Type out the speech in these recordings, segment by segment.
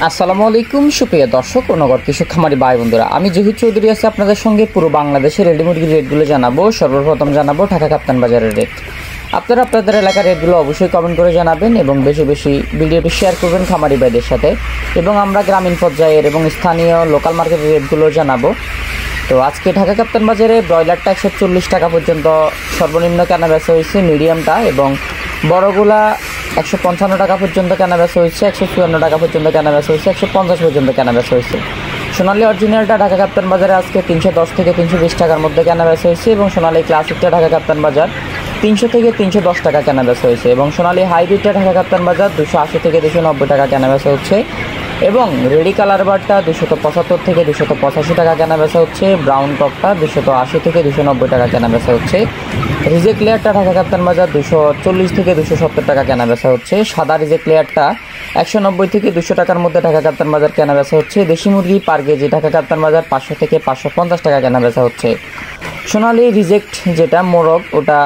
আসসালামু আলাইকুম সুপ্রিয় দর্শক ও নগর কৃষক খামারি ভাই বন্ধুরা, আমি জহির চৌধুরী আছি আপনাদের সঙ্গে। পুরো বাংলাদেশের রেডি মুরগির রেটগুলো জানাবো। সর্বপ্রথম জানাবো ঢাকা কাপ্তান বাজারের রেট। আপনারা আপনাদের এলাকার রেটগুলো অবশ্যই কমেন্ট করে জানাবেন এবং বেশি বেশি ভিডিওটি শেয়ার করবেন খামারি ভাইদের সাথে। এবং আমরা গ্রামীণ পর্যায়ের এবং স্থানীয় লোকাল মার্কেটের রেটগুলো জানাবো। তো আজকে ঢাকা কাপ্তান বাজারে ব্রয়লারটা 140 টাকা পর্যন্ত সর্বনিম্ন কেনা বেচা হয়েছে, মিডিয়ামটা, এবং বড়গুলা 155 টাকা পর্যন্ত কেনা বেচা হয়েছে, 154 টাকা পর্যন্ত কেনা বেচা হয়েছে, 150 পর্যন্ত কেনা বেচা হয়েছে। সোনালী অরিজিনালটা ঢাকা কাপ্তান বাজারে আজকে 310 থেকে 320 টাকার মধ্যে কেনা বেচা হয়েছে, এবং সোনালী ক্লাসিকটা ঢাকা কাপ্তান বাজার 300 থেকে 310 টাকা কেনা বেচা হয়েছে, এবং সোনালী হাইব্রিডটা ঢাকা কাপ্তান বাজার 280 থেকে 290 টাকা কেনা বেচা হচ্ছে, এবং রেডি কালার বারটা 275 থেকে 285 টাকা কেনা বেচা হচ্ছে, ব্রাউন টপটা 280 থেকে 290 টাকা কেনা বেচা হচ্ছে, রিজেক্ট লেয়ারটা ঢাকা কাপ্তান বাজার 240 থেকে 270 টাকা কেনা বেচা হচ্ছে, সাদা রিজেক্ট লেয়ারটা 190 থেকে 200 টাকার মধ্যে ঢাকা কাপ্তান বাজার কেনা বেচা হচ্ছে, দেশি মুরগি পার কেজি ঢাকা কাপ্তান বাজার 500 থেকে 550 টাকা কেনা বেচা হচ্ছে, সোনালী রিজেক্ট যেটা মোরগ ওটা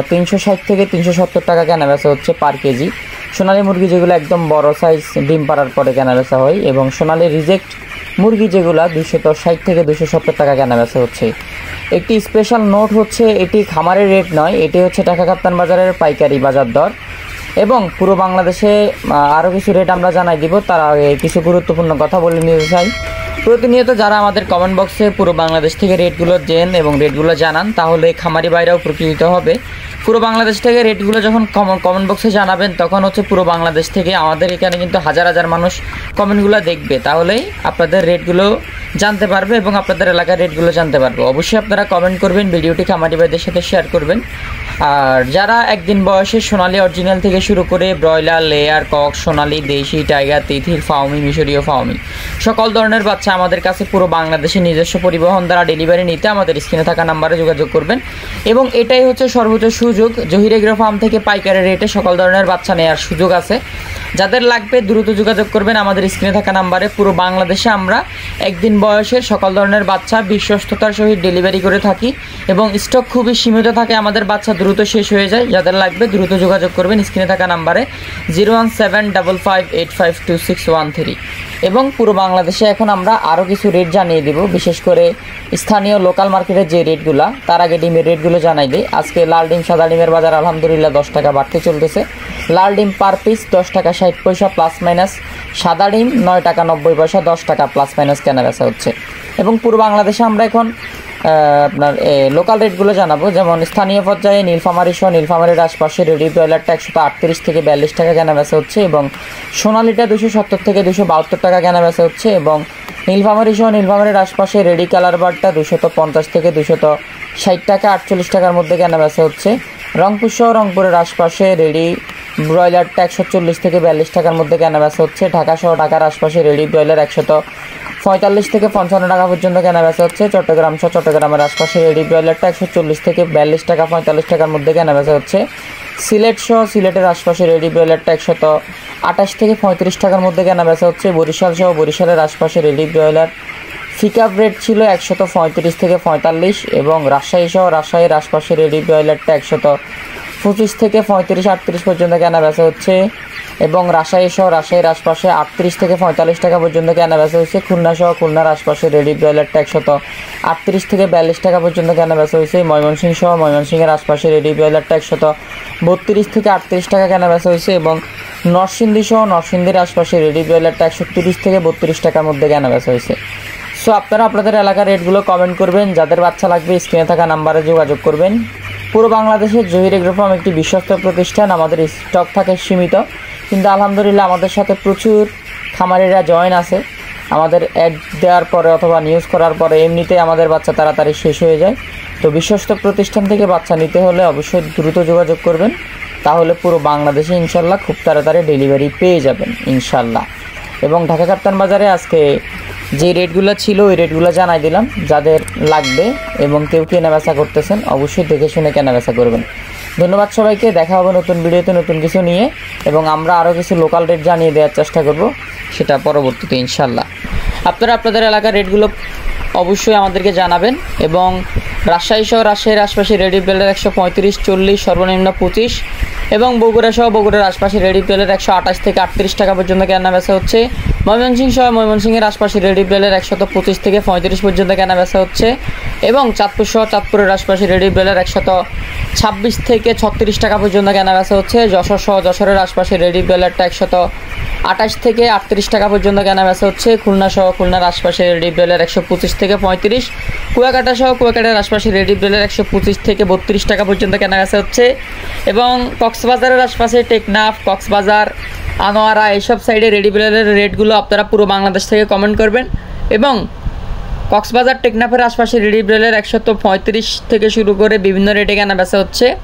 360 থেকে 370 টাকা কেনা বেচা হচ্ছে পার কেজি। সোনালী মুরগি যেগুলো একদম বড় সাইজ ডিম পাড়ার পরে কেনা বেচা হয়, এবং সোনালী রিজেক্ট মুরগি যেগুলো 260 থেকে 270 টাকা কেনা বেচা হচ্ছে। একটি স্পেশাল নোট হচ্ছে, এটি খামারের রেট নয়, এটি হচ্ছে ঢাকা কাপ্তান বাজারের পাইকারি বাজার দর। এবং পুরো বাংলাদেশে আরও কিছু রেট আমরা জানাই দিব, তার আগে কিছু গুরুত্বপূর্ণ কথা বলে নিতে চাই। প্রতিনিয়ত যারা আমাদের কমেন্ট বক্সে পুরো বাংলাদেশ থেকে রেটগুলো দেন এবং রেটগুলো জানান, তাহলে খামারি ভাইরাও উপকৃত হবে। পুরো বাংলাদেশ থেকে রেটগুলো যখন কমেন্ট বক্সে জানাবেন, তখন হচ্ছে পুরো বাংলাদেশ থেকে আমাদের এখানে কিন্তু হাজার হাজার মানুষ কমেন্টগুলো দেখবে, তাহলেই আপনাদের রেটগুলো জানতে পারবে এবং আপনাদের এলাকার রেটগুলো জানতে পারবে। অবশ্যই আপনারা কমেন্ট করবেন, ভিডিওটি খামারি ভাইদের সাথে শেয়ার করবেন। আর যারা একদিন বয়সে সোনালী অরিজিনাল থেকে শুরু করে ব্রয়লার, লেয়ার, কক, সোনালী, দেশি, টাইগার, তিথির, ফাউমি, মিশরীয় ফাউমি সকল ধরনের বাচ্চা আমাদের কাছে পুরো বাংলাদেশে নিজস্ব পরিবহন দ্বারা ডেলিভারি নিতে আমাদের স্ক্রিনে থাকা নাম্বারে যোগাযোগ করবেন। এবং এটাই হচ্ছে সর্বোচ্চ সুযোগ, জহির এগ্রো ফার্ম থেকে পাইকারি রেটে সকল ধরনের বাচ্চা নেওয়ার সুযোগ আছে। যাদের লাগবে দ্রুত যোগাযোগ করবেন আমাদের স্ক্রিনে থাকা নাম্বারে। পুরো বাংলাদেশে আমরা একদিন বয়সের সকল ধরনের বাচ্চা বিশ্বস্ততার সহিত ডেলিভারি করে থাকি, এবং স্টক খুবই সীমিত থাকে, আমাদের বাচ্চা দ্রুত শেষ হয়ে যায়। যাদের লাগবে দ্রুত যোগাযোগ করবেন স্ক্রিনে থাকা নাম্বারে 01755852613। এবং পুরো বাংলাদেশে এখন আমরা আরও কিছু রেট জানিয়ে দেব, বিশেষ করে স্থানীয় লোকাল মার্কেটের যে রেটগুলো। তার আগে ডিমের রেটগুলো জানাই দিই। আজকে লাল ডিম, সাদা ডিমের বাজার আলহামদুলিল্লাহ 10 টাকা বাড়তে চলতেছে। লাল ডিম পার পিস 10 টাকা 60 পয়সা প্লাস মাইনাস, সাদা ডিম 9 টাকা 90 পয়সা 10 টাকা প্লাস মাইনাস কেনা বেচা হচ্ছে। এবং পুরো বাংলাদেশে আমরা এখন আপনার লোকাল রেটগুলো জানাবো। যেমন স্থানীয় পর্যায়ে নীলফামারী সহ নীলফামারীর আশপাশে রেডি ব্রয়লারটা 138 থেকে 42 টাকা কেনা বেচা হচ্ছে, এবং সোনালীটা 270 থেকে 272 টাকা কেনা বেচা হচ্ছে, এবং নীলফামারী সহ নীলফামারীর আশপাশে রেডি কালার বারটা 250 থেকে 260 টাকা 48 টাকার মধ্যে কেনা বেচা হচ্ছে। রংপুর সহ রংপুরের আশপাশে রেডি ব্রয়লারটা 140 থেকে 42 টাকার মধ্যে কেনা বেচা হচ্ছে। ঢাকা সহ ঢাকার আশপাশে রেডি ব্রয়লার 145 থেকে 55 টাকা পর্যন্ত কেনা বেচা হচ্ছে। চট্টগ্রাম সহ চট্টগ্রামের আশপাশে রেডি ব্রয়লারটা 140 থেকে 42 টাকা 45 টাকার মধ্যে কেনা বেচা হচ্ছে। সিলেট সহ সিলেটের আশপাশে রেডি ব্রয়লারটা 128 থেকে 35 টাকার মধ্যে কেনা বেচা হচ্ছে। বরিশাল সহ বরিশালের আশপাশে রেডি ব্রয়লার পিকআপ রেট ছিল 135 থেকে 45, এবং রাজশাহী সহ রাজশাহীর আশপাশে রেডি ব্রয়লারটা 125 থেকে 35-38 পর্যন্ত কেনা বেচা হচ্ছে, এবং রাজশাহী সহ রাজশাহীর আশপাশে 38 থেকে 45 টাকা পর্যন্ত কেনা বেচা হচ্ছে। খুলনা সহ খুলনার আশপাশে রেডি ব্রয়লারটা 138 থেকে 42 টাকা পর্যন্ত কেনা বেচা হয়েছে। ময়মনসিংহ সহ ময়মনসিংহের আশপাশে রেডি ব্রয়লারটা 132 থেকে 38 টাকা কেনা বেচা হয়েছে, এবং নরসিংদী সহ নরসিংদীর আশপাশে রেডি ব্রয়লারটা 130 থেকে 32 টাকার মধ্যে কেনা বেচা হয়েছে। সো আপনারা আপনাদের এলাকার রেটগুলো কমেন্ট করবেন। যাদের বাচ্চা লাগবে স্ক্রিনে থাকা নাম্বারে যোগাযোগ করবেন। পুরো বাংলাদেশের জহির এগ্রো ফার্ম একটি বিশ্বস্ত প্রতিষ্ঠান। আমাদের স্টক থাকে সীমিত, কিন্তু আলহামদুলিল্লাহ আমাদের সাথে প্রচুর খামারিরা জয়েন আছে। আমাদের অ্যাড দেওয়ার পরে অথবা নিউজ করার পরে এমনিতেই আমাদের বাচ্চা তাড়াতাড়ি শেষ হয়ে যায়। তো বিশ্বস্ত প্রতিষ্ঠান থেকে বাচ্চা নিতে হলে অবশ্যই দ্রুত যোগাযোগ করবেন, তাহলে পুরো বাংলাদেশে ইনশাল্লাহ খুব তাড়াতাড়ি ডেলিভারি পেয়ে যাবেন ইনশাল্লাহ। এবং ঢাকা কাপ্তান বাজারে আজকে যে রেটগুলো ছিল ওই রেটগুলো জানাই দিলাম। যাদের লাগবে এবং কেউ কেনা বেচা করতেছেন অবশ্যই দেখে শুনে কেনা বেচা করবেন। ধন্যবাদ সবাইকে। দেখা হবে নতুন ভিডিওতে নতুন কিছু নিয়ে, এবং আমরা আরও কিছু লোকাল রেট জানিয়ে দেওয়ার চেষ্টা করব, সেটা পরবর্তীতে ইনশাল্লাহ। আপনারা আপনাদের এলাকার রেটগুলো অবশ্যই আমাদেরকে জানাবেন। এবং রাজশাহী সহ রাজশাহীর আশপাশে রেডি ব্রয়লার 135-40 সর্বনিম্ন 25, এবং বগুড়া সহ বগুড়ার আশপাশে রেডি প্লেলের 128 থেকে 38 টাকা পর্যন্ত কেনা বেচা হচ্ছে। ময়মনসিংহ সহ ময়মনসিংহের আশপাশে রেডি প্লেলের 125 থেকে 35 পর্যন্ত কেনা বেচা হচ্ছে। এবং চাঁদপুর সহ চাঁদপুরের আশপাশে রেডি প্লেলের 126 থেকে 36 টাকা পর্যন্ত কেনা বেচা হচ্ছে। যশোর সহ যশোরের আশপাশে রেডি প্লেলেরটা 128 থেকে 38 টাকা পর্যন্ত কেনা বেচা হচ্ছে। খুলনা সহ খুলনার আশপাশে রেডি প্লেলের 125 থেকে 35। কুয়াকাটা সহ কুয়াকাটার আশপাশে রেডি প্লেলের 125 থেকে 32 টাকা পর্যন্ত কেনা বেচা হচ্ছে। এবং কক্সবাজারের আশপাশে টেকনাফ, কক্সবাজার, আনোয়ারা এইসব সাইডে রেডি প্লেলের রেটগুলো আপনারা পুরো বাংলাদেশ থেকে কমেন্ট করবেন। এবং কক্সবাজার টেকনাফের আশপাশে রেডি প্লেলের 135 থেকে শুরু করে বিভিন্ন রেটে কেনা বেচা হচ্ছে।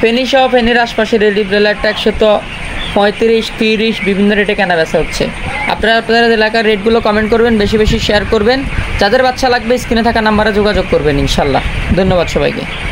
ফেনী সহ ফেনীর আশপাশে রেডি প্লেলারটা 135, 30 বিভিন্ন রেটে কেনা বেচা হচ্ছে। আপনারা আপনাদের এলাকার রেটগুলো কমেন্ট করবেন, বেশি বেশি শেয়ার করবেন। যাদের বাচ্চা লাগবে স্ক্রিনে থাকা নাম্বারে যোগাযোগ করবেন ইনশাল্লাহ। ধন্যবাদ সবাইকে।